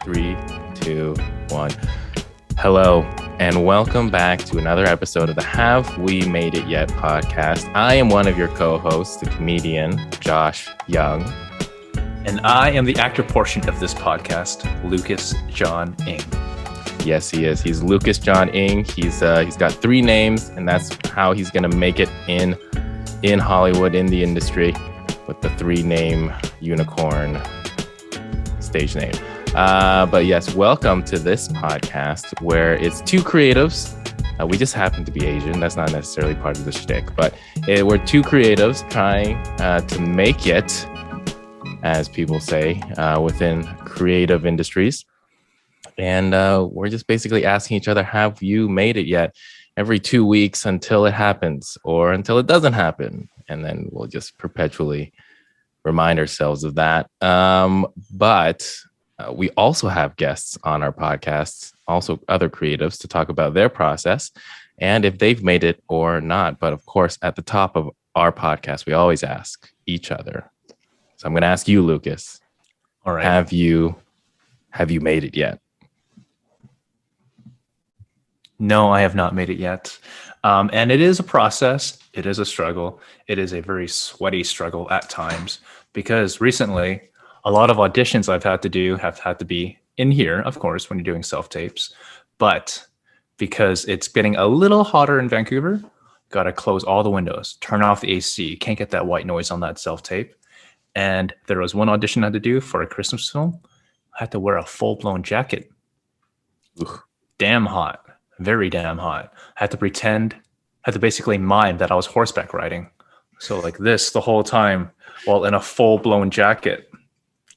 3, 2, 1. Hello, and welcome back to another episode of the Have We Made It Yet podcast. I am one of your co-hosts, the comedian Josh Young. And I am the actor portion of this podcast, Lucas John Ing. Yes, he is. He's Lucas John Ing. He's got 3 names, and that's how he's going to make it in Hollywood, in the industry, with the 3-name unicorn stage name. But yes, welcome to this podcast where it's 2 creatives. We just happen to be Asian. That's not necessarily part of the shtick, but we're 2 creatives trying to make it, as people say, within creative industries. And we're just basically asking each other, have you made it yet? Every 2 weeks until it happens or until it doesn't happen. And then we'll just perpetually remind ourselves of that. But we also have guests on our podcasts, also other creatives, to talk about their process and if they've made it or not. But of course, at the top of our podcast, we always ask each other. So I'm going to ask you, Lucas. All right. Have you made it yet? No, I have not made it yet. And it is a process. It is a struggle. It is a very sweaty struggle at times because recently, a lot of auditions I've had to do have had to be in here, of course, when you're doing self-tapes. But because it's getting a little hotter in Vancouver, got to close all the windows, turn off the AC. Can't get that white noise on that self-tape. And there was one audition I had to do for a Christmas film. I had to wear a full-blown jacket. Ugh. Damn hot. Very damn hot. I had to basically mime that I was horseback riding. So like this the whole time while in a full-blown jacket.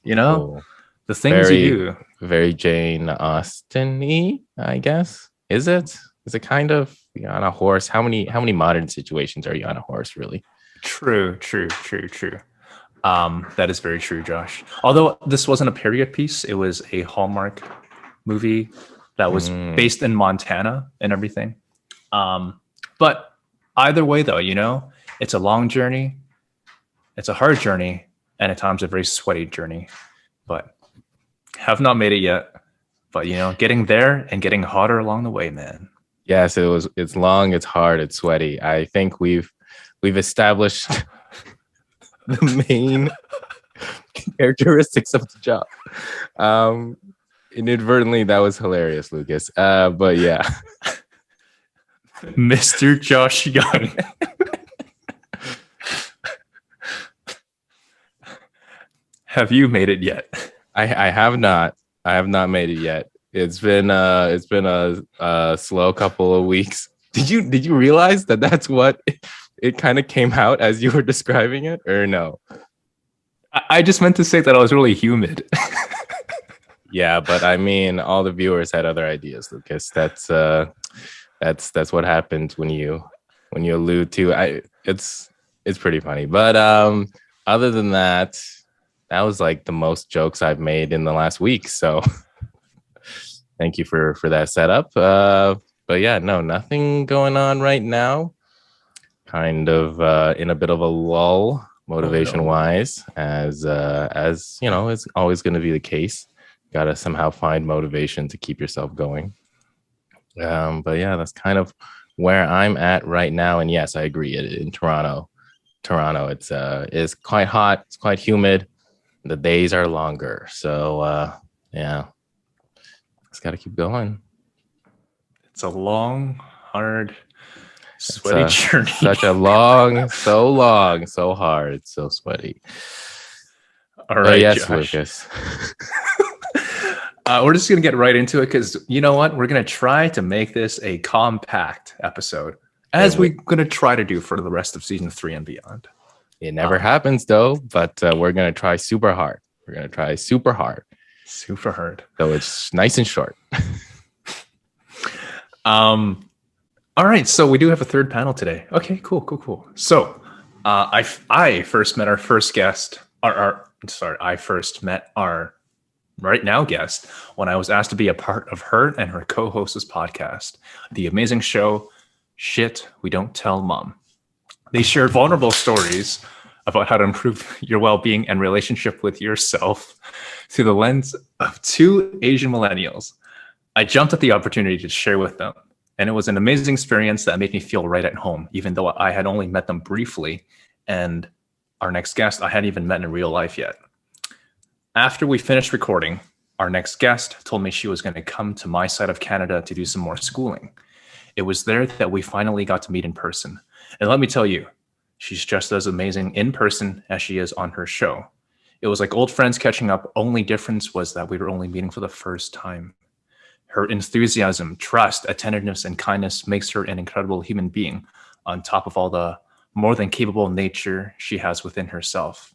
You know, the things you do. Very Jane Austen-y, I guess. Is it kind of on a horse? How many modern situations are you on a horse, really? True. That is very true, Josh. Although this wasn't a period piece, it was a Hallmark movie that was based in Montana and everything. But either way, though, you know, it's a long journey. It's a hard journey. And at times a very sweaty journey, but have not made it yet. But you know, getting there and getting hotter along the way, man. Yes, it's long, it's hard, it's sweaty. I think we've established the main characteristics of the job. Inadvertently, that was hilarious, Lucas. But yeah. Mr. Josh Young. Have you made it yet? I have not. I have not made it yet. It's been a slow couple of weeks. Did you realize that that's what it kind of came out as you were describing it, or no? I just meant to say that I was really humid. Yeah, but I mean, all the viewers had other ideas, Lucas. That's what happens when you allude to. It's pretty funny, but other than that. That was like the most jokes I've made in the last week. So thank you for that setup. But yeah, no, nothing going on right now. Kind of in a bit of a lull motivation wise, as you know, it's always going to be the case. Got to somehow find motivation to keep yourself going. But yeah, that's kind of where I'm at right now. And yes, I agree. In Toronto, it's quite hot. It's quite humid. The days are longer. So, yeah, just got to keep going. It's a long, hard, sweaty journey. Such a long, so hard. It's so sweaty. All right, yes, Josh. Lucas. We're just going to get right into it because you know what? We're going to try to make this a compact episode, as we're going to try to do for the rest of season 3 and beyond. It never happens, though, but we're going to try super hard. Super hard. So it's nice and short. All right. So we do have a third panel today. Okay, cool. So I first met our first guest. I first met our right now guest when I was asked to be a part of her and her co-host's podcast, the amazing show, Shit We Don't Tell Mom. They shared vulnerable stories about how to improve your well-being and relationship with yourself through the lens of two Asian millennials. I jumped at the opportunity to share with them, and it was an amazing experience that made me feel right at home, even though I had only met them briefly, and our next guest I hadn't even met in real life yet. After we finished recording, our next guest told me she was going to come to my side of Canada to do some more schooling. It was there that we finally got to meet in person. And let me tell you, she's just as amazing in person as she is on her show. It was like old friends catching up. Only difference was that we were only meeting for the first time. Her enthusiasm, trust, attentiveness, and kindness makes her an incredible human being, on top of all the more than capable nature she has within herself.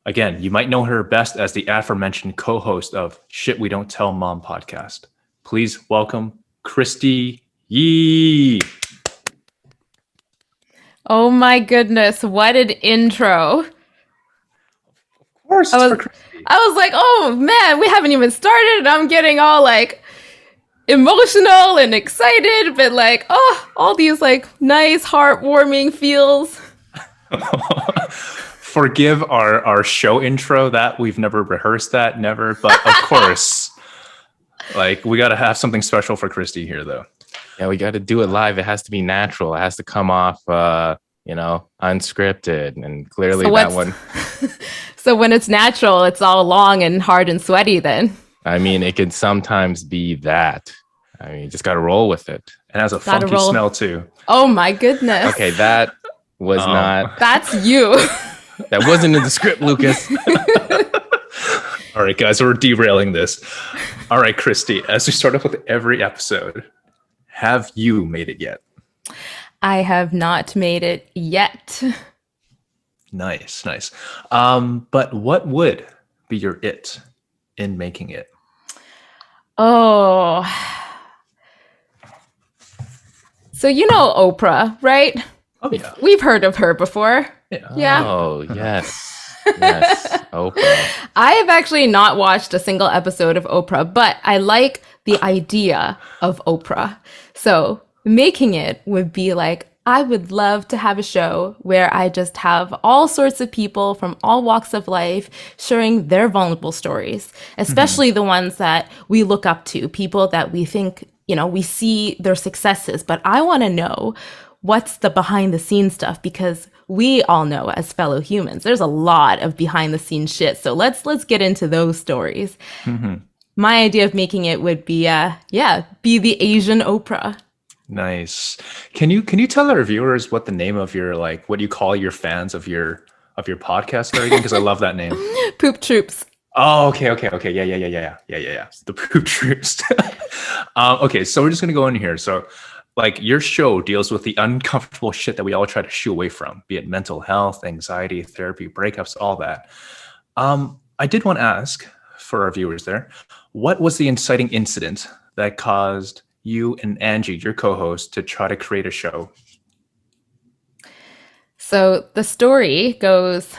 Again, you might know her best as the aforementioned co-host of Shit We Don't Tell Mom podcast. Please welcome Kristy Yee. Oh my goodness, what an intro. Of course, I was like, oh man, we haven't even started and I'm getting all like emotional and excited, but like, oh, all these like nice, heartwarming feels. Forgive our show intro that we've never rehearsed that, never. But of course, like we got to have something special for Kristy here, though. Yeah, we got to do it live. It has to be natural. It has to come off, unscripted. And clearly that one. So when it's natural, it's all long and hard and sweaty then. I mean, it could sometimes be that. I mean, you just got to roll with it. It has a funky smell too. Oh my goodness. Okay, that was not. That's you. That wasn't in the script, Lucas. All right, guys, we're derailing this. All right, Kristy, as we start off with every episode, have you made it yet? I have not made it yet. Nice. But what would be your it in making it? Oh. So you know Oprah, right? Oh, yeah. We've heard of her before. Yeah. Oh, yes. Yes, Oprah. I have actually not watched a single episode of Oprah, but I like the idea of Oprah. So making it would be like, I would love to have a show where I just have all sorts of people from all walks of life sharing their vulnerable stories, especially the ones that we look up to, people that we think, we see their successes. But I want to know what's the behind the scenes stuff, because we all know as fellow humans, there's a lot of behind the scenes shit. So let's get into those stories. My idea of making it would be, be the Asian Oprah. Nice. Can you tell our viewers what the name of your, like, what you call your fans of your podcast are again? Because I love that name. Poop Troops. Oh, okay. Yeah. The Poop Troops. Okay, so we're just gonna go in here. So, like, your show deals with the uncomfortable shit that we all try to shoo away from, be it mental health, anxiety, therapy, breakups, all that. I did want to ask for our viewers there, what was the inciting incident that caused you and Angie, your co-host, to try to create a show? So the story goes,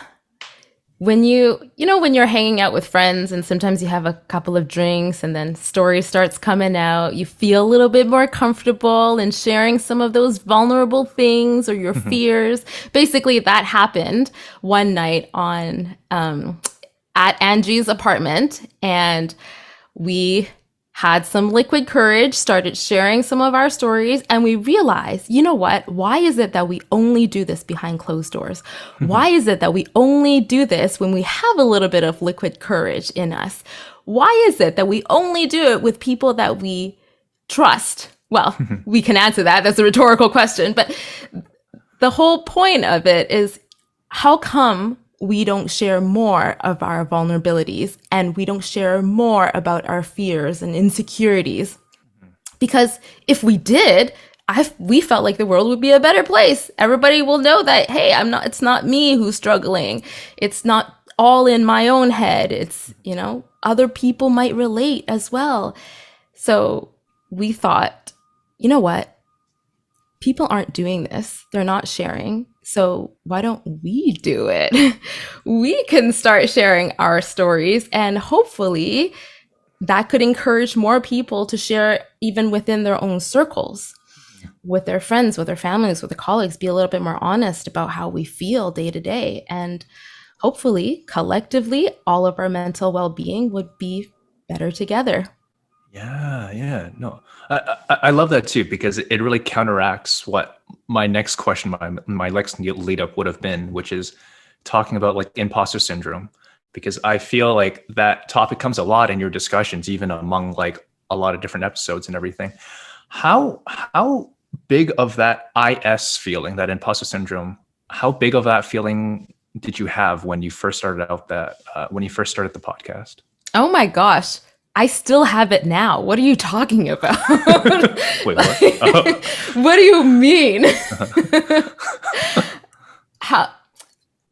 when when you're hanging out with friends and sometimes you have a couple of drinks and then story starts coming out, you feel a little bit more comfortable in sharing some of those vulnerable things or your fears. Basically, that happened one night on at Angie's apartment, and we had some liquid courage, started sharing some of our stories, and we realized, you know what? Why is it that we only do this behind closed doors? Why is it that we only do this when we have a little bit of liquid courage in us? Why is it that we only do it with people that we trust? Well, we can answer that. That's a rhetorical question. But the whole point of it is, how come we don't share more of our vulnerabilities and we don't share more about our fears and insecurities? Because if we did, we felt like the world would be a better place. Everybody will know that, hey, it's not me who's struggling. It's not all in my own head. It's, other people might relate as well. So we thought, you know what? People aren't doing this. They're not sharing. So why don't we do it? We can start sharing our stories, and hopefully that could encourage more people to share even within their own circles. with their friends, with their families, with their colleagues, be a little bit more honest about how we feel day to day. And hopefully, collectively, all of our mental well-being would be better together. Yeah. No, I love that too, because it really counteracts what my next question, my next lead up would have been, which is talking about like imposter syndrome, because I feel like that topic comes a lot in your discussions, even among like a lot of different episodes and everything. How big of that IS feeling, that imposter syndrome, how big of that feeling did you have when you first started out when you first started the podcast? Oh my gosh. I still have it now. What are you talking about? Wait, what? What do you mean?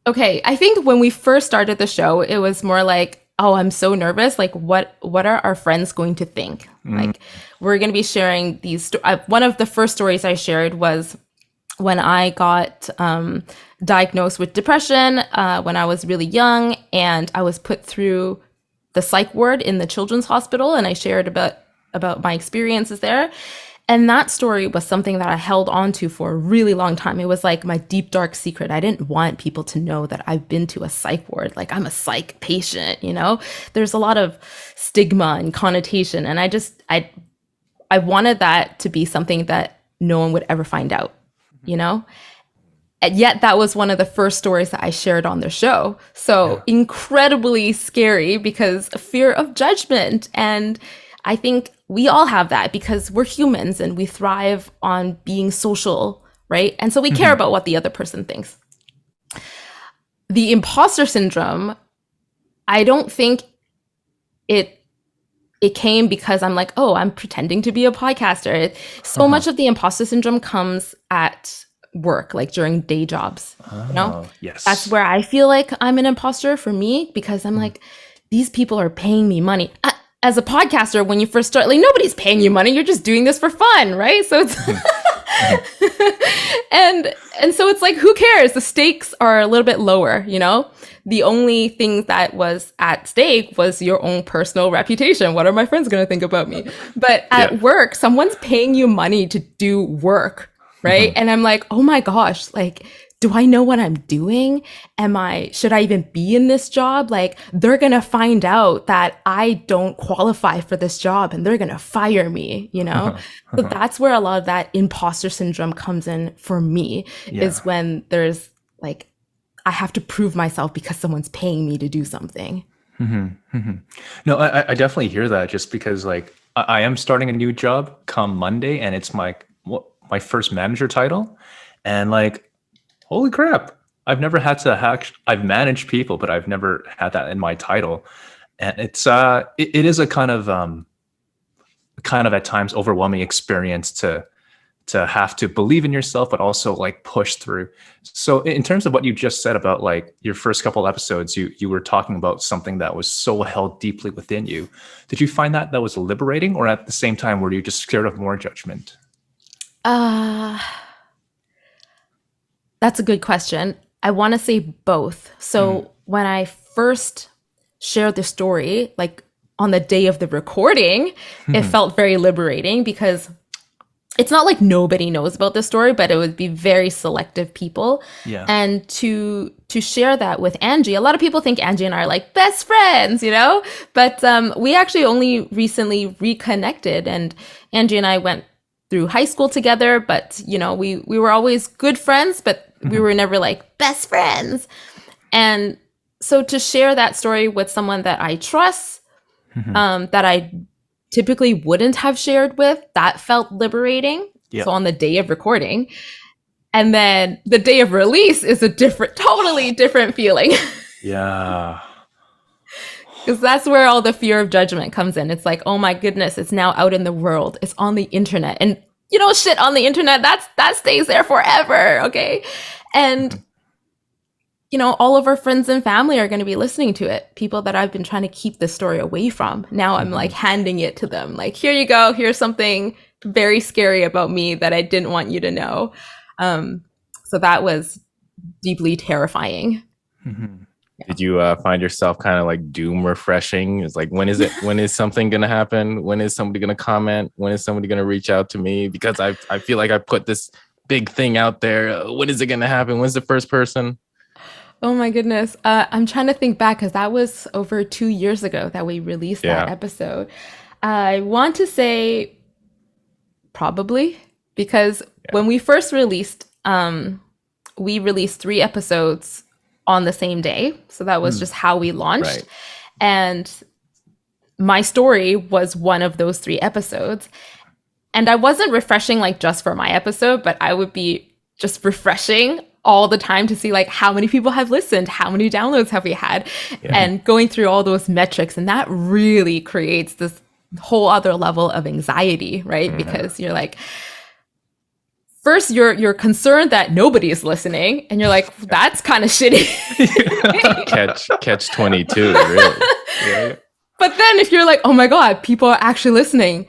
Okay, I think when we first started the show, it was more like, oh, I'm so nervous. Like, what are our friends going to think? Like, we're going to be sharing these. One of the first stories I shared was when I got diagnosed with depression when I was really young, and I was put through the psych ward in the children's hospital, and I shared about my experiences there. And that story was something that I held on to for a really long time. It was like my deep, dark secret. I didn't want people to know that I've been to a psych ward. Like, I'm a psych patient, you know? There's a lot of stigma and connotation. And I wanted that to be something that no one would ever find out, you know? And yet that was one of the first stories that I shared on the show. So incredibly scary, because fear of judgment. And I think we all have that because we're humans and we thrive on being social, right? And so we care about what the other person thinks. The imposter syndrome, I don't think it came because I'm like, oh, I'm pretending to be a podcaster. So much of the imposter syndrome comes at work, like during day jobs. You know? Yes. That's where I feel like I'm an imposter for me, because I'm like, these people are paying me money. As a podcaster, when you first start, like, nobody's paying you money. You're just doing this for fun, right? So it's and so it's like, who cares? The stakes are a little bit lower, you know? The only thing that was at stake was your own personal reputation. What are my friends going to think about me? But at work, someone's paying you money to do work, right? And I'm like, oh my gosh, like, do I know what I'm doing? Should I even be in this job? Like, they're going to find out that I don't qualify for this job and they're going to fire me, you know? So that's where a lot of that imposter syndrome comes in for me, is when there's like, I have to prove myself because someone's paying me to do something. No, I definitely hear that, just because like I am starting a new job come Monday, and it's my first manager title. And like, holy crap, I've never had to I've managed people, but I've never had that in my title. And it is a kind of at times overwhelming experience to have to believe in yourself, but also like push through. So in terms of what you just said about like your first couple episodes, you were talking about something that was so held deeply within you. Did you find that was liberating, or at the same time were you just scared of more judgment? That's a good question. I want to say both. So when I first shared the story, like on the day of the recording, it felt very liberating, because it's not like nobody knows about the story, but it would be very selective people. Yeah. And to share that with Angie, a lot of people think Angie and I are like best friends, you know? But we actually only recently reconnected, and Angie and I went through high school together, but you know, we were always good friends, but we were never like best friends. And so to share that story with someone that I trust, that I typically wouldn't have shared with, that felt liberating. So on the day of recording, and then the day of release is a totally different feeling. Yeah. Because that's where all the fear of judgment comes in. It's like, oh my goodness, it's now out in the world. It's on the internet. And you know, shit on the internet, that stays there forever, okay? And, you know, all of our friends and family are going to be listening to it. People that I've been trying to keep this story away from. Now I'm like handing it to them. Like, here you go. Here's something very scary about me that I didn't want you to know. So that was deeply terrifying. Did you find yourself kind of like doom refreshing? It's like, when is something going to happen? When is somebody going to comment? When is somebody going to reach out to me? Because I feel like I put this big thing out there. When is it going to happen? When's the first person? Oh my goodness. I'm trying to think back because that was over 2 years ago that we released that episode. I want to say probably because when we first released, we released 3 episodes on the same day. So that was just how we launched. Right. And my story was one of those 3 episodes. And I wasn't refreshing like just for my episode, but I would be just refreshing all the time to see like how many people have listened, how many downloads have we had, and going through all those metrics. And that really creates this whole other level of anxiety, right? Because you're like, first you're concerned that nobody is listening, and you're like, that's kind of shitty. catch 22, really. Yeah. But then if you're like, oh my God, people are actually listening,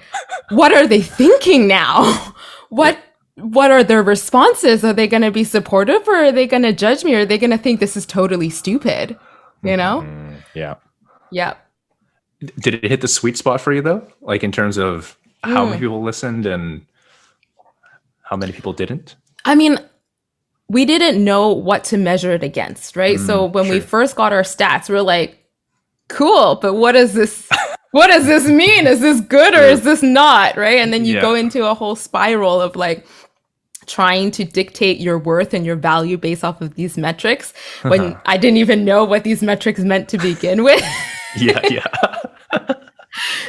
what are they thinking now? What are their responses? Are they going to be supportive, or are they going to judge me? Or are they going to think this is totally stupid? You know? Yeah. Yeah. Did it hit the sweet spot for you though? Like in terms of how many people listened and how many people didn't? I mean, we didn't know what to measure it against, right? So when we first got our stats, we were like, cool, but what does this mean? Is this good or is this not, right? And then you go into a whole spiral of like trying to dictate your worth and your value based off of these metrics when I didn't even know what these metrics meant to begin with.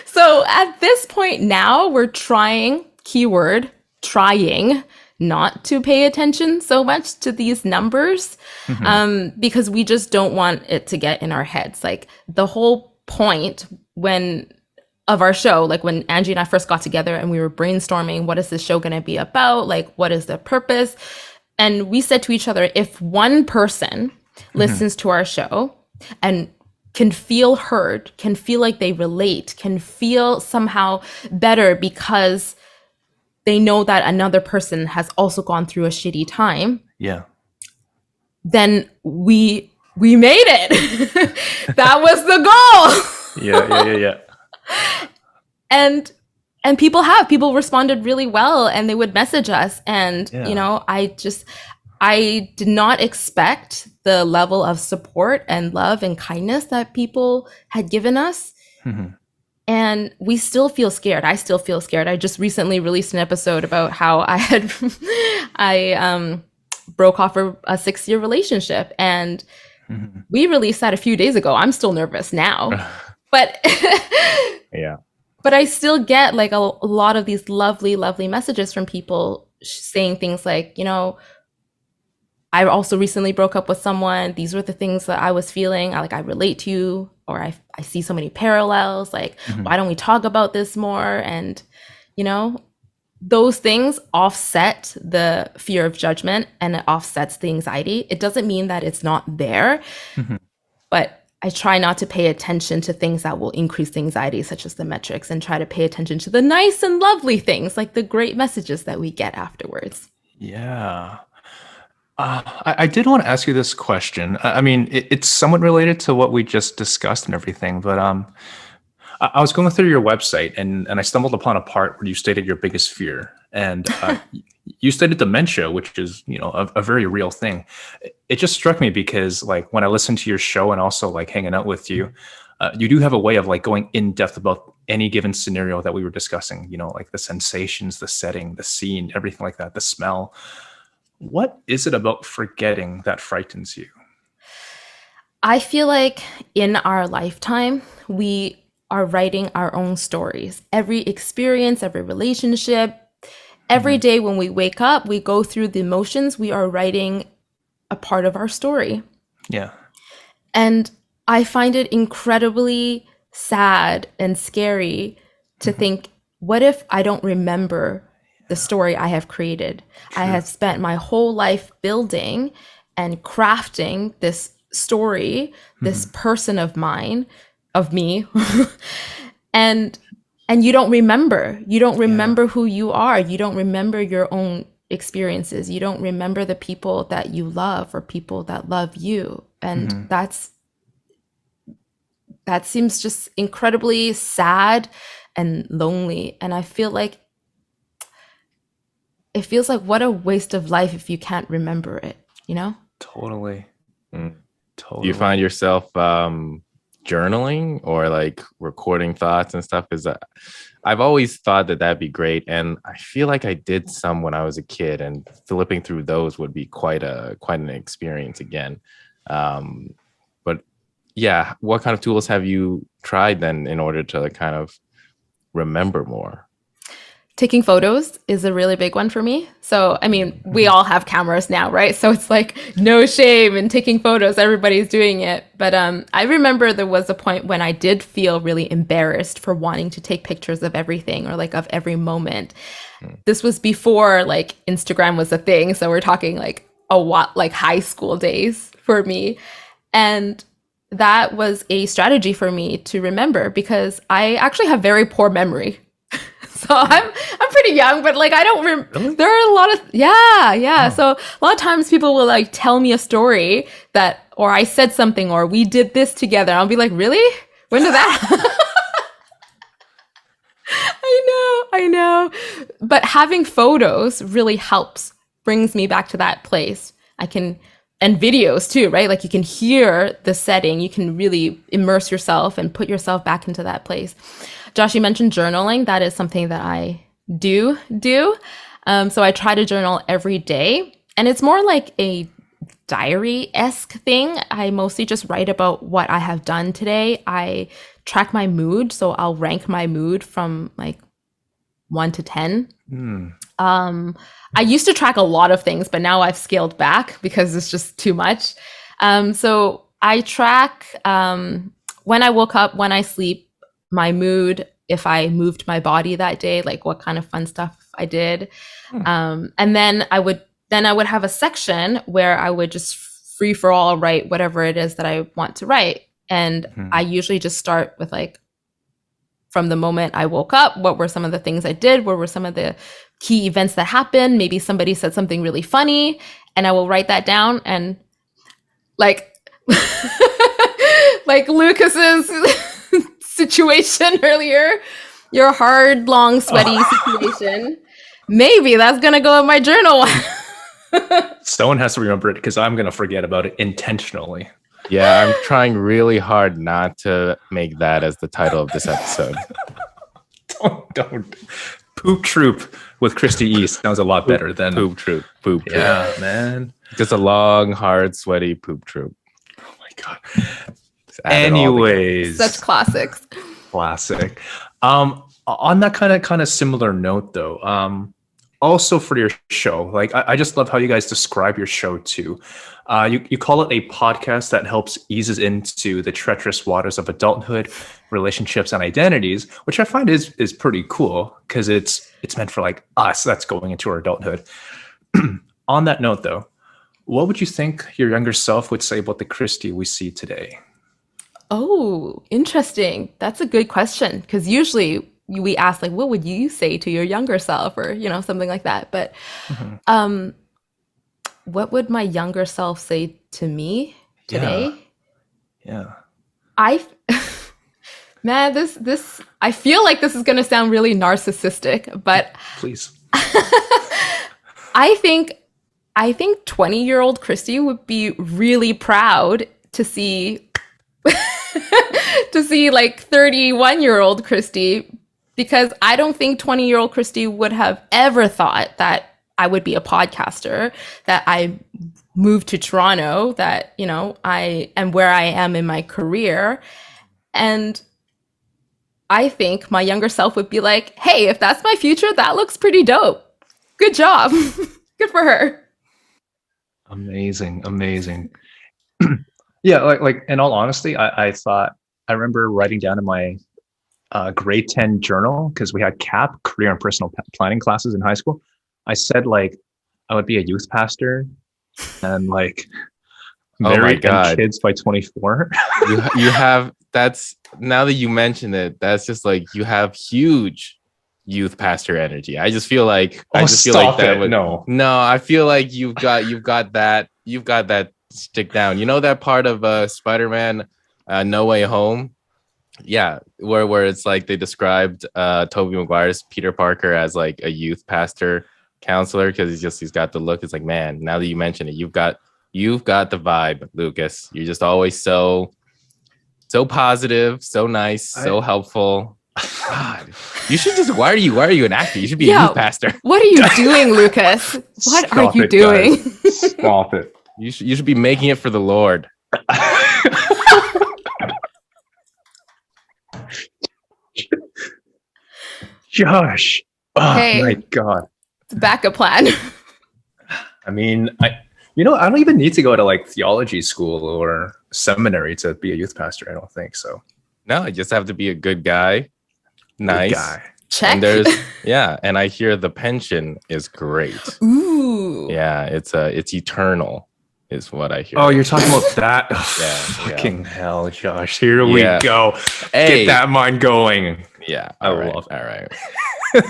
So at this point now, we're trying, keyword, trying not to pay attention so much to these numbers because we just don't want it to get in our heads. Like the whole point of our show, like when Angie and I first got together and we were brainstorming, what is this show going to be about? Like, what is the purpose? And we said to each other, if one person listens to our show and can feel heard, can feel like they relate, can feel somehow better because they know that another person has also gone through a shitty time. Yeah. Then we made it. That was the goal. Yeah. And people responded really well, and they would message us. And, you know, I did not expect the level of support and love and kindness that people had given us. And we still feel scared. I still feel scared. I just recently released an episode about how I broke off a 6-year relationship, and we released that a few days ago. I'm still nervous now, but but I still get like a lot of these lovely, lovely messages from people saying things like, you know, I also recently broke up with someone. These were the things that I was feeling. I relate to you, or I see so many parallels. Like, why don't we talk about this more? And, you know, those things offset the fear of judgment, and it offsets the anxiety. It doesn't mean that it's not there, but I try not to pay attention to things that will increase the anxiety, such as the metrics, and try to pay attention to the nice and lovely things, like the great messages that we get afterwards. Yeah. I did want to ask you this question. I mean, it's somewhat related to what we just discussed and everything, but I was going through your website and I stumbled upon a part where you stated your biggest fear, and you stated dementia, which is, you know, a very real thing. It just struck me because, like, when I listened to your show and also like hanging out with you, you do have a way of like going in depth about any given scenario that we were discussing. You know, like the sensations, the setting, the scene, everything like that, the smell. What is it about forgetting that frightens you? I feel like in our lifetime, we are writing our own stories. Every experience, every relationship, every day when we wake up, we go through the emotions, we are writing a part of our story. Yeah. And I find it incredibly sad and scary to think, what if I don't remember the story I have created? True. I have spent my whole life building and crafting this story, this person of me, and you don't remember. You don't remember who you are. You don't remember your own experiences. You don't remember the people that you love or people that love you. And that's that seems just incredibly sad and lonely. And I feel like it feels like what a waste of life if you can't remember it, you know? Totally. Do Totally. you find yourself journaling or like recording thoughts and stuff? Because I've always thought that that'd be great, and I feel like I did some when I was a kid, and flipping through those would be quite an experience again. But yeah, what kind of tools have you tried then in order to kind of remember more? Taking photos is a really big one for me. So, I mean, we all have cameras now, right? So it's like no shame in taking photos. Everybody's doing it. But I remember there was a point when I did feel really embarrassed for wanting to take pictures of everything or like of every moment. This was before like Instagram was a thing. So we're talking like like high school days for me. And that was a strategy for me to remember because I actually have very poor memory. So I'm pretty young, but like I don't remember. Really? There are a lot of yeah. Oh. So a lot of times people will like tell me a story that, or I said something, or we did this together. I'll be like, really? When did that? I know. But having photos really helps, brings me back to that place. And videos too, right? Like you can hear the setting, you can really immerse yourself and put yourself back into that place. Josh, you mentioned journaling. That is something that I do. So I try to journal every day, and it's more like a diary-esque thing. I mostly just write about what I have done today. I track my mood, so I'll rank my mood from like 1 to 10. I used to track a lot of things, but now I've scaled back because it's just too much. So I track when I woke up, when I sleep, my mood, if I moved my body that day, like what kind of fun stuff I did. And then I would have a section where I would just free for all write whatever it is that I want to write. And I usually just start with like, from the moment I woke up, what were some of the things I did? What were some of the key events that happened? Maybe somebody said something really funny, and I will write that down. And like, like Lucas's situation earlier, your hard, long, sweaty situation. Maybe that's gonna go in my journal. Someone has to remember it because I'm gonna forget about it intentionally. Yeah, I'm trying really hard not to make that as the title of this episode. Don't. Poop Troop with Kristy Yee sounds a lot better than Poop Troop. Yeah, man. Just a long, hard, sweaty poop troop. Oh my god. Anyways, such classics. Classic. On that kind of similar note, though, also for your show, like I just love how you guys describe your show too. You call it a podcast that helps eases into the treacherous waters of adulthood, relationships, and identities, which I find is pretty cool because it's meant for like us that's going into our adulthood. On that note, though, what would you think your younger self would say about the Kristy we see today? Oh, interesting. That's a good question because usually we ask like, what would you say to your younger self, or something like that. But what would my younger self say to me today? Yeah. Man, this I feel like this is going to sound really narcissistic, but please. I think 20-year-old Kristy would be really proud to see like 31-year-old Kristy, because I don't think 20-year-old Kristy would have ever thought that I would be a podcaster, that I moved to Toronto, that, I am where I am in my career. And I think my younger self would be like, hey, if that's my future, that looks pretty dope. Good job. Good for her. Amazing. Yeah, like in all honesty, I remember writing down in my grade 10 journal, because we had CAP, career and personal planning classes in high school. I said like I would be a youth pastor and like married and kids by 24. you have, that's, now that you mention it, that's just like you have huge youth pastor energy. I just feel like I feel like you've got that stick down. You know that part of Spider-Man No Way Home Yeah, where it's like they described Tobey Maguire's Peter Parker as like a youth pastor counselor because he's got the look. It's like, man, now that you mention it, you've got the vibe, Lucas. You're just always so positive, so nice, so helpful. God, you should just. Why are you an actor? You should be a youth pastor. What are you doing, Lucas? What are you doing? Stop it. You should be making it for the Lord. Josh. Oh my God. It's a backup plan. I mean, I don't even need to go to like theology school or seminary to be a youth pastor. I don't think so. No, I just have to be a good guy. Nice. Good guy. Check. And and I hear the pension is great. Ooh. Yeah, it's eternal is what I hear. Oh, you're talking about that? Yeah. Fucking hell, Josh. Here we go. Hey. Get that mind going. Yeah. I All right. love it. All right.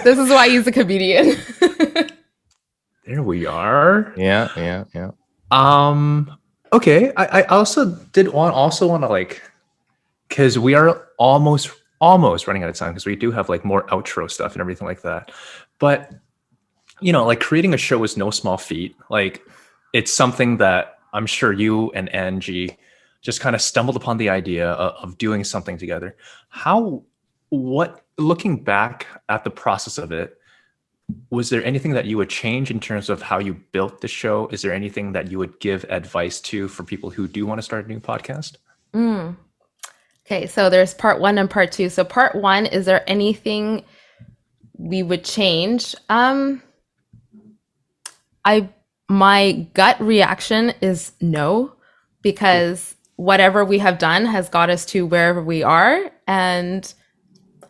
This is why he's a comedian. There we are. Yeah. Okay. I also want to like, because we are almost running out of time because we do have like more outro stuff and everything like that. But like creating a show is no small feat. Like it's something that I'm sure you and Angie just kind of stumbled upon the idea of doing something together. Looking back at the process of it, was there anything that you would change in terms of how you built the show? Is there anything that you would give advice to for people who do want to start a new podcast? Okay, so there's part 1 and part 2. So part 1, is there anything we would change? My gut reaction is no, because whatever we have done has got us to wherever we are, and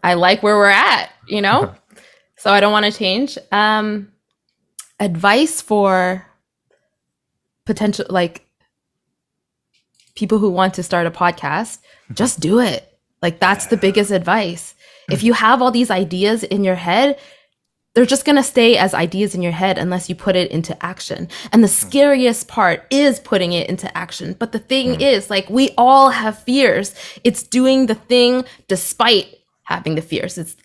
I like where we're at, so I don't want to change. Advice for potential, like people who want to start a podcast, just do it. Like that's the biggest advice. If you have all these ideas in your head, they're just going to stay as ideas in your head unless you put it into action. And the scariest part is putting it into action. But the thing is, like, we all have fears. It's doing the thing despite having the fears. It's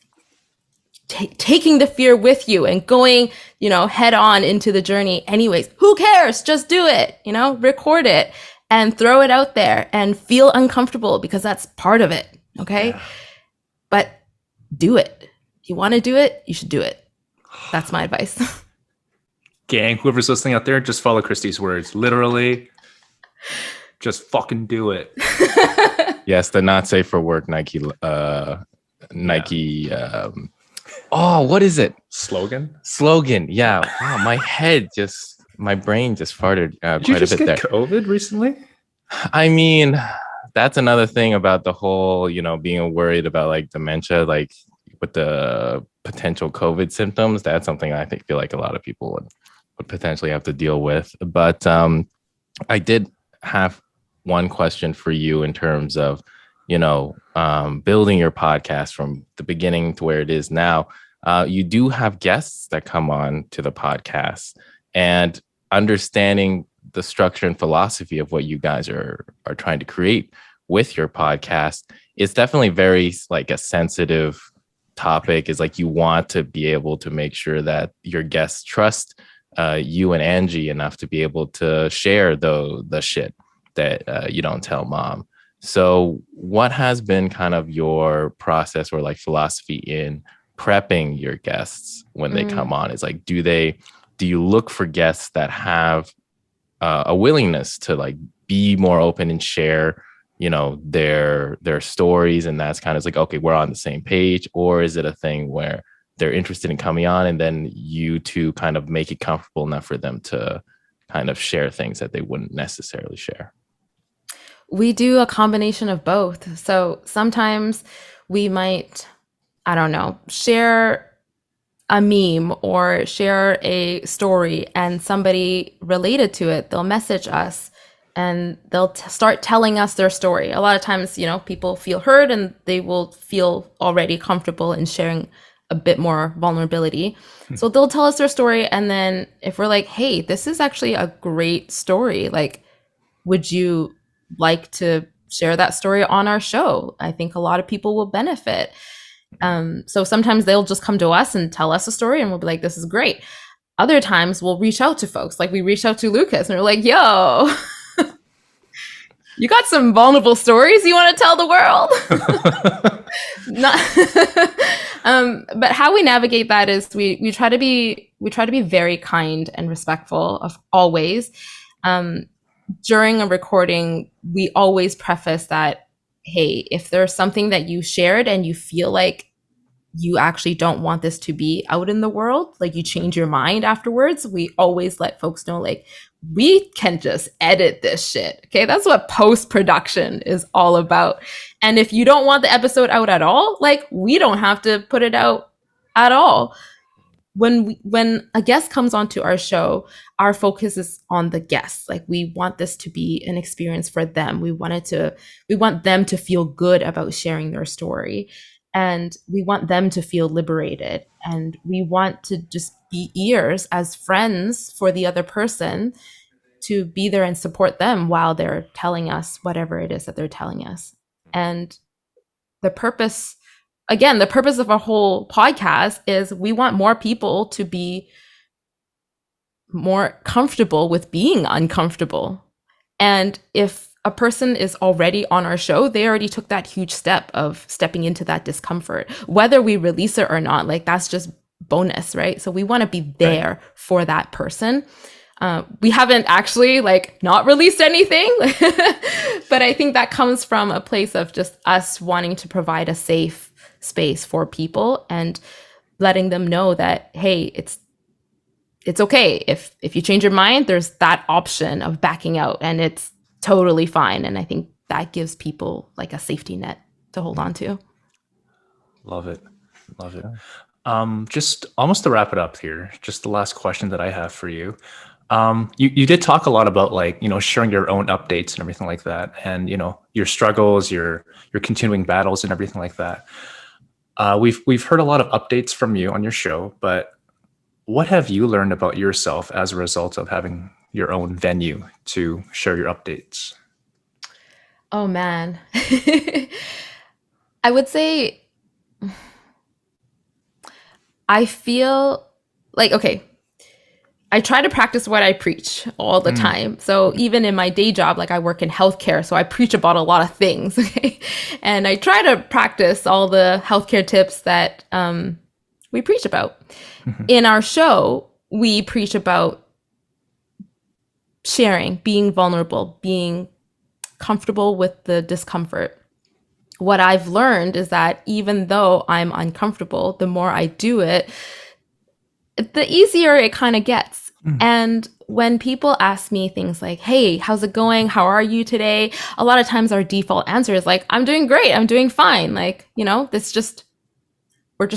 taking the fear with you and going, head on into the journey anyways. Who cares? Just do it, record it and throw it out there and feel uncomfortable because that's part of it. Okay. Yeah. But do it. If you want to do it, you should do it. That's my advice. Gang, whoever's listening out there, just follow Kristy's words. Literally, just fucking do it. Yes, the not safe for work Nike. What is it? Slogan. Yeah. Wow, my brain just farted quite a bit there. Did you just get COVID recently? I mean, that's another thing about the whole, being worried about like dementia, like with the potential COVID symptoms. That's something I feel like a lot of people would potentially have to deal with. But I did have one question for you in terms of, building your podcast from the beginning to where it is now. You do have guests that come on to the podcast, and understanding the structure and philosophy of what you guys are trying to create with your podcast is definitely very like a sensitive topic. Is like you want to be able to make sure that your guests trust you and Angie enough to be able to share the shit that you don't tell mom. So what has been kind of your process or like philosophy in prepping your guests when they come on? Is like, do you look for guests that have a willingness to like be more open and share, their stories, and that's kind of like, okay, we're on the same page? Or is it a thing where they're interested in coming on and then you two kind of make it comfortable enough for them to kind of share things that they wouldn't necessarily share? We do a combination of both. So sometimes we might, share a meme or share a story and somebody related to it, they'll message us and they'll start telling us their story. A lot of times, people feel heard and they will feel already comfortable in sharing a bit more vulnerability. So they'll tell us their story. And then if we're like, hey, this is actually a great story, like, would you like to share that story on our show. I think a lot of people will benefit. So sometimes they'll just come to us and tell us a story and we'll be like, this is great. Other times we'll reach out to folks. Like we reached out to Lucas and we're like, yo, you got some vulnerable stories you want to tell the world? But how we navigate that is we try to be very kind and respectful of always. During a recording, we always preface that, hey, if there's something that you shared and you feel like you actually don't want this to be out in the world, like you change your mind afterwards, we always let folks know, like, we can just edit this shit. Okay. That's what post-production is all about. And if you don't want the episode out at all, like, we don't have to put it out at all. When a guest comes onto our show, our focus is on the guests. Like, we want this to be an experience for them. We want them to feel good about sharing their story. And we want them to feel liberated. And we want to just be ears as friends for the other person, to be there and support them while they're telling us whatever it is that they're telling us. And the purpose of our whole podcast is we want more people to be more comfortable with being uncomfortable. And if a person is already on our show, they already took that huge step of stepping into that discomfort. Whether we release it or not, like, that's just bonus, right? So we want to be there for that person. We haven't actually not released anything, but I think that comes from a place of just us wanting to provide a safe space for people and letting them know that, hey, it's okay. If you change your mind, there's that option of backing out, and it's totally fine. And I think that gives people like a safety net to hold on to. Love it. Just almost to wrap it up here, just the last question that I have for you. You did talk a lot about sharing your own updates and everything like that, and your struggles, your continuing battles and everything like that. We've heard a lot of updates from you on your show, but what have you learned about yourself as a result of having your own venue to share your updates? Oh man. I would say I feel like, okay, I try to practice what I preach all the time. So even in my day job, like, I work in healthcare, so I preach about a lot of things. Okay? And I try to practice all the healthcare tips that we preach about. In our show, we preach about sharing, being vulnerable, being comfortable with the discomfort. What I've learned is that even though I'm uncomfortable, the more I do it, the easier it kind of gets. And when people ask me things like, hey, how's it going? How are you today? A lot of times our default answer is like, I'm doing great. I'm doing fine. Like, we're just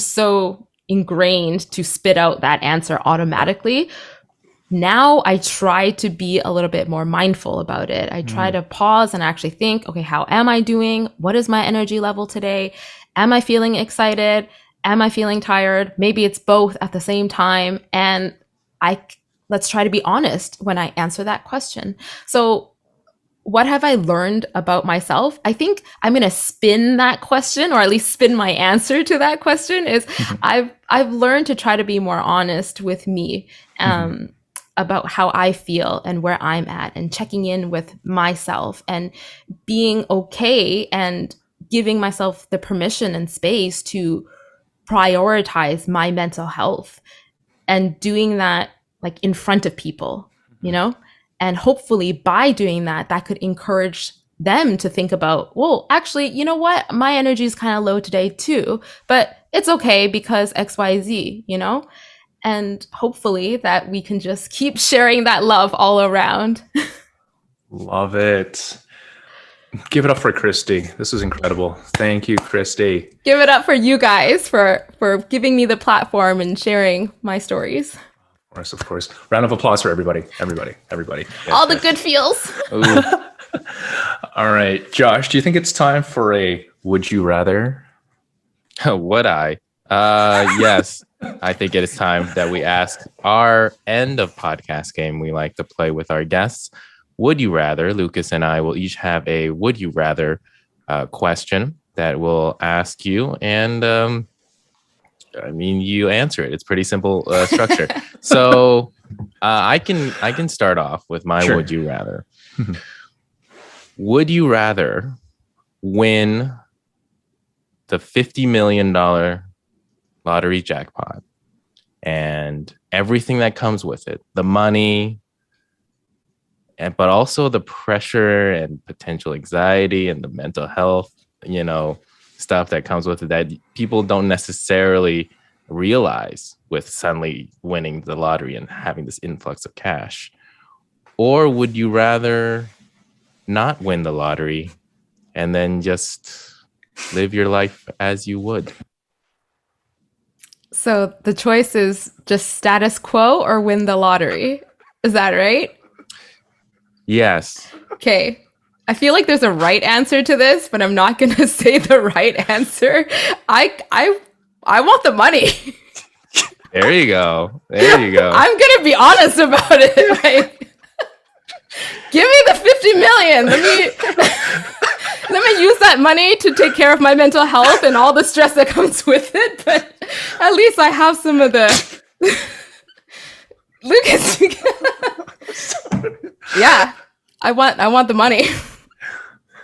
so ingrained to spit out that answer automatically. Now I try to be a little bit more mindful about it. I try to pause and actually think, okay, how am I doing? What is my energy level today? Am I feeling excited? Am I feeling tired? Maybe it's both at the same time. And let's try to be honest when I answer that question. So what have I learned about myself? I think I'm going to spin that question, or at least spin my answer to that question is I've learned to try to be more honest with me about how I feel and where I'm at, and checking in with myself and being okay and giving myself the permission and space to prioritize my mental health, and doing that like in front of people, and hopefully by doing that, that could encourage them to think about, well, actually, you know what? My energy is kind of low today too, but it's okay because XYZ, and hopefully that we can just keep sharing that love all around. Love it. Give it up for Kristy. This was incredible. Thank you, Kristy. Give it up for you guys for giving me the platform and sharing my stories. Of course. Round of applause for everybody. Yes, all the good feels. All right. Josh, do you think it's time for a would you rather? Would I? Yes. I think it is time that we ask our end of podcast game we like to play with our guests. would you rather. Lucas and I will each have a would you rather question that we'll ask you, and you answer it. It's pretty simple structure. So I can start off with my Sure. would you rather. Would you rather win the $50 million lottery jackpot and everything that comes with it, the money, but also the pressure and potential anxiety and the mental health, stuff that comes with it that people don't necessarily realize with suddenly winning the lottery and having this influx of cash? Or would you rather not win the lottery and then just live your life as you would? So the choice is just status quo or win the lottery. Is that right? Yes. Okay. I feel like there's a right answer to this, but I'm not going to say the right answer. I want the money. There you go. There you go. I'm going to be honest about it. Like, give me the 50 million. Let me use that money to take care of my mental health and all the stress that comes with it. But at least I have some of the Lucas. Yeah. I want the money.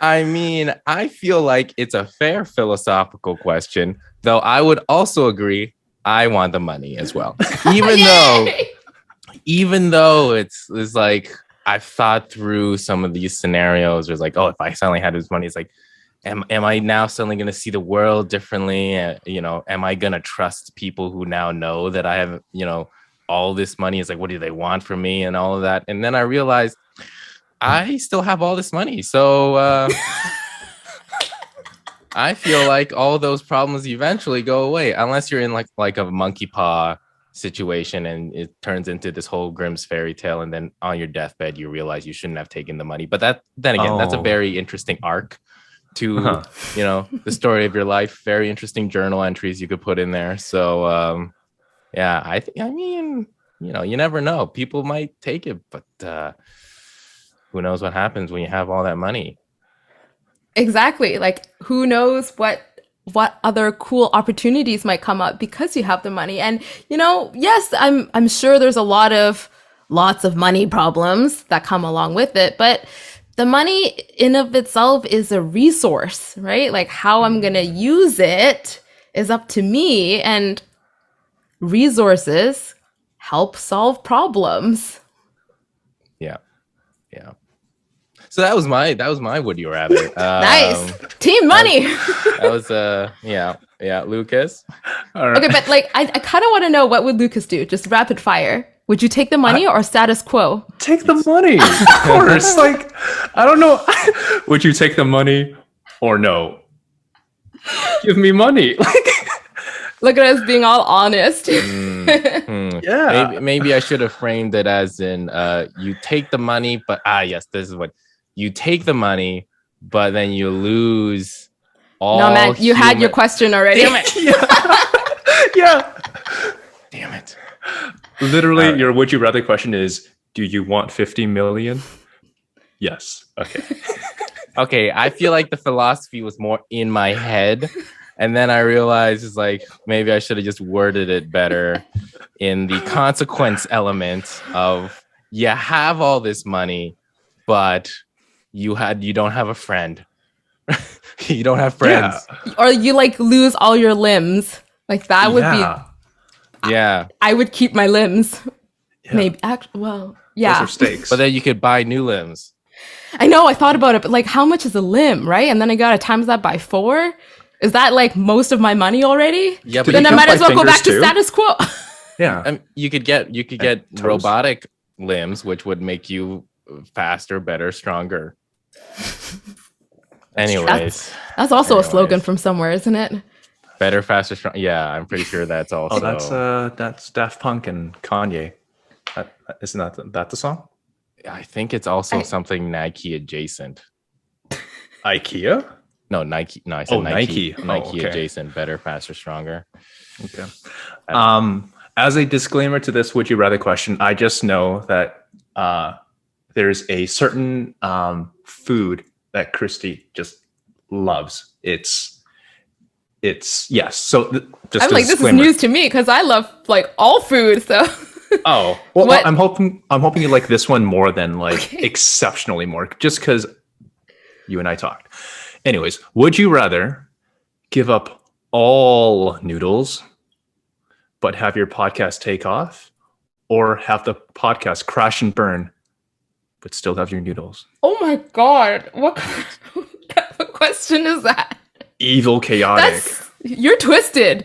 I feel like it's a fair philosophical question, though I would also agree I want the money as well. Even though it's like I've thought through some of these scenarios. There's like, oh, if I suddenly had this money, it's like, am I now suddenly going to see the world differently? Am I going to trust people who now know that I have, all this money? It's like, what do they want from me and all of that? And then I realized I still have all this money. So I feel like all those problems eventually go away, unless you're in like a monkey paw situation and it turns into this whole Grimm's fairy tale, and then on your deathbed you realize you shouldn't have taken the money. But that's a very interesting arc to the story of your life. Very interesting journal entries you could put in there. So you never know, people might take it, but who knows what happens when you have all that money. Exactly. Like, who knows what other cool opportunities might come up because you have the money. And, yes, I'm sure there's lots of money problems that come along with it, but the money in of itself is a resource, right? Like, how I'm going to use it is up to me, and resources help solve problems. Yeah. So that was my would you rather. Nice. Team money. That was Lucas. All right. Okay, but I kind of want to know, what would Lucas do? Just rapid fire. Would you take the money or status quo? Take the money. Of course. I don't know. Would you take the money or no? Give me money. Look at us being all honest. Yeah. Maybe I should have framed it as in you take the money, but yes, this is what you take the money, but then you lose all. No, man, you had your question already. Damn it. Yeah. Damn it. Literally, your would you rather question is, do you want 50 million? Yes. Okay. Okay, I feel like the philosophy was more in my head. And then I realized it's like, maybe I should have just worded it better in the consequence element of, you have all this money, but you don't have a friend. You don't have friends. Yeah. Or you lose all your limbs. Like, that would be. Yeah. I would keep my limbs. Yeah. Maybe. Yeah. Those are stakes. But then you could buy new limbs. I know. I thought about it, but how much is a limb, right? And then I got to times that by 4. Is that most of my money already? Yeah, but then I might as well go back too? to status quo. Yeah. You could get robotic limbs, which would make you faster, better, stronger. Anyways. That's also a slogan from somewhere, isn't it? Better, faster, strong. Yeah, I'm pretty sure that's also. Oh, that's Daft Punk and Kanye. Isn't that the song? I think it's also something Nike adjacent. IKEA? No, Nike. No, I said Nike. Nike. Nike adjacent. Better, faster, stronger. Okay. As a disclaimer to this would you rather question, I just know that there's a certain food that Kristy just loves. It's yes. So just I'm like, this is news to me because I love like all food. So oh well, What? I'm hoping you like this one more than like exceptionally more, just because you and I talked. Anyways, would you rather give up all noodles but have your podcast take off, or have the podcast crash and burn but still have your noodles? oh my god, what question is that? Evil, chaotic. You're twisted.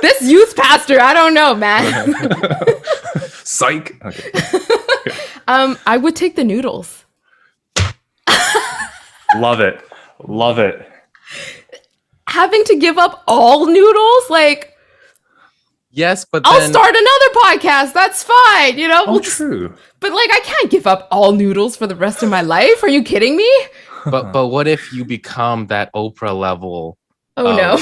This youth pastor, I don't know, man. Psych. Okay. I would take the noodles. Love it. Having to give up all noodles, like Yes, but I'll then start another podcast. That's fine, you know. Oh, true. But like, I can't give up all noodles for the rest of my life. Are you kidding me? but what if you become that Oprah level Oh no.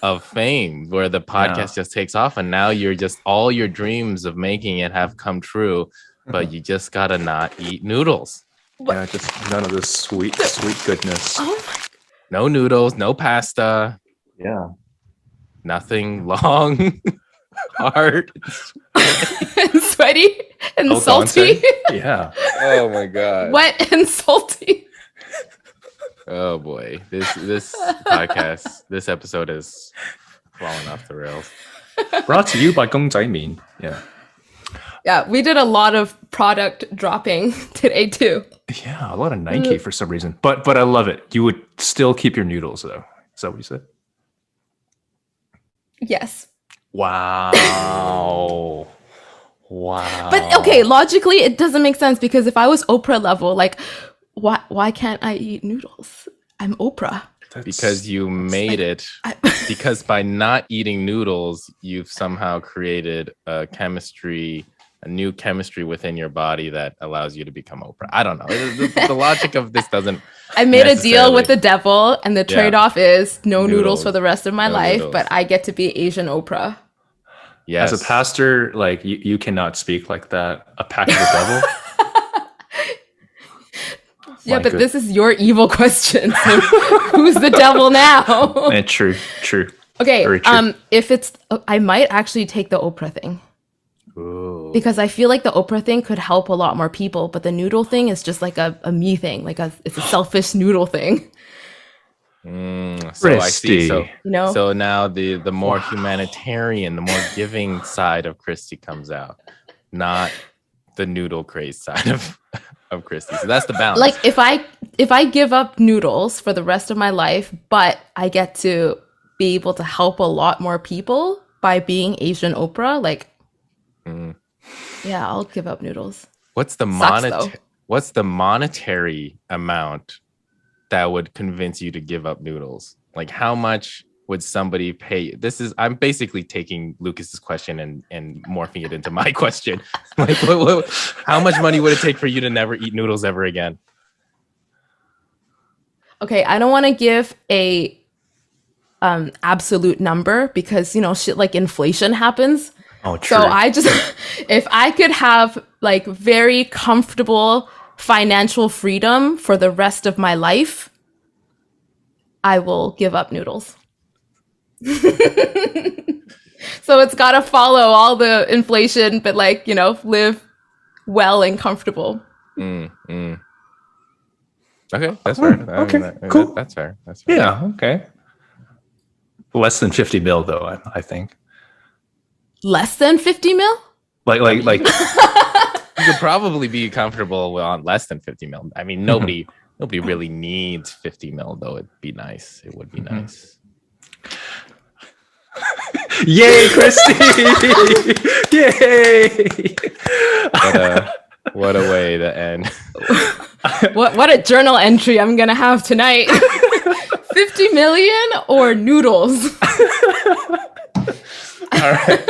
of fame where the podcast just takes off and now you're just all your dreams of making it have come true, but you just gotta not eat noodles. Yeah, just none of this sweet goodness. Oh my. No noodles, no pasta, Yeah. nothing long, hard. And sweaty and Oh, salty. Yeah. Oh my god. Wet and salty. Oh boy. This podcast, this episode is falling off the rails. Brought to you by 公仔麵. Yeah. Yeah, we did a lot of product dropping today too. Yeah, a lot of Nike for some reason. But I love it. You would still keep your noodles though. Is that what you said? Yes. Wow. Wow. But okay, logically it doesn't make sense because if I was Oprah level, like why can't I eat noodles? I'm Oprah. Because you made it. Because by not eating noodles, you've somehow created a new chemistry within your body that allows you to become Oprah. I don't know. The logic of this doesn't. I made a deal with the devil, and the trade-off is no noodles Noodles. for the rest of my life, noodles. but I get to be Asian Oprah. Yes. As a pastor, like you cannot speak like that. A pack of the devil. Yeah, My but good- this is your evil question. So who's the devil now? True. Okay, Very true. if it's, I might actually take the Oprah thing. Ooh. Because I feel like the Oprah thing could help a lot more people, but the noodle thing is just like a me thing, it's a selfish noodle thing. So I see. So You know? so now the more humanitarian, the more giving side of Kristy comes out, not the noodle craze side of Kristy. So that's the balance. Like if I give up noodles for the rest of my life, but I get to be able to help a lot more people by being Asian Oprah, like yeah, I'll give up noodles. What's the monetary amount that would convince you to give up noodles? Like how much would somebody pay? I'm basically taking Lucas's question and morphing it into my question. Like how much money would it take for you to never eat noodles ever again? Okay, I don't want to give a absolute number because shit like inflation happens. Oh, true. So I just if I could have like very comfortable financial freedom for the rest of my life, I will give up noodles. So it's got to follow all the inflation, but live well and comfortable. Okay, that's fair. Okay, cool. That's fair. Yeah. Okay. Less than 50 mil, though. I think. Less than 50 mil? Like. You could probably be comfortable on less than 50 mil. I mean, nobody really needs 50 mil, though. It'd be nice. It would be nice. Yay, Kristy! Yay! What a way to end. What a journal entry I'm gonna have tonight. 50 million or noodles? All right.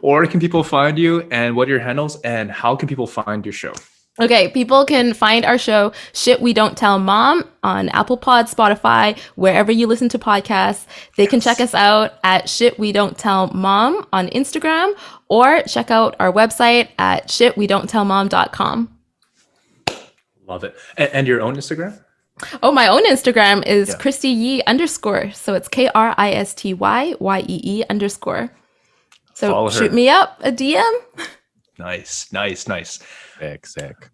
Where can people find you, and what are your handles, and how can people find your show? Okay, people can find our show, Shit We Don't Tell Mom, on Apple Pod, Spotify, wherever you listen to podcasts. They can check us out at Shit We Don't Tell Mom on Instagram, or check out our website at shitwedon'ttellmom.com. Love it. And your own Instagram? Oh, my own Instagram is Yeah. Kristy Yee _. So it's KRISTYYEE_. So Follow her. shoot me up a DM. Nice. Sick.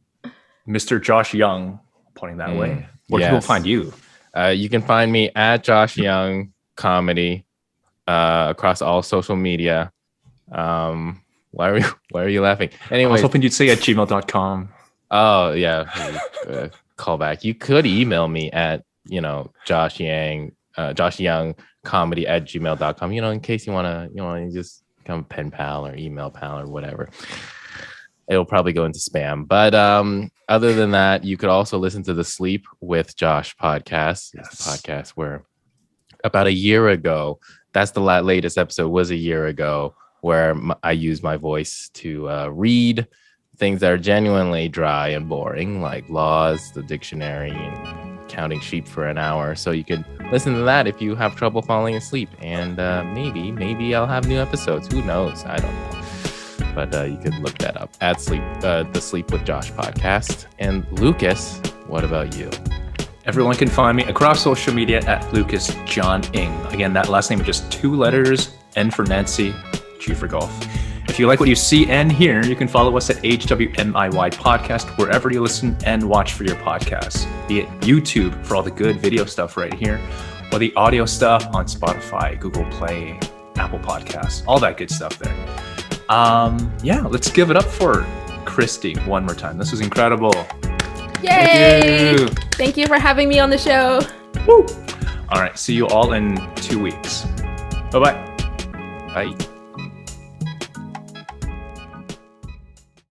Mr. Josh Young, pointing that way. Where can people Yes. find you? You can find me at Josh Young Comedy across all social media. Why are you laughing? I Anyway, was hoping you'd say at gmail.com. oh yeah, call back. You could email me at Josh Young Comedy at gmail.com. In case you wanna just become a pen pal or email pal or whatever. It'll probably go into spam. But other than that, you could also listen to the Sleep with Josh podcast. Yes. It's a podcast where about a year ago, that's the latest episode was a year ago, where I use my voice to read things that are genuinely dry and boring, like laws, the dictionary, and counting sheep for an hour. So you could listen to that if you have trouble falling asleep. And maybe I'll have new episodes. Who knows? I don't know. But you could look that up at the Sleep with Josh podcast. And Lucas, what about you? Everyone can find me across social media at Lucas John Ing. Again, that last name is just 2 letters, N for Nancy, G for golf. If you like what you see and hear, you can follow us at HWMIY Podcast wherever you listen and watch for your podcasts, be it YouTube for all the good video stuff right here, or the audio stuff on Spotify, Google Play, Apple Podcasts, all that good stuff there. Let's give it up for Kristy one more time. This was incredible. Yay! Thank you for having me on the show. Woo! All right, see you all in 2 weeks. Bye-bye. Bye.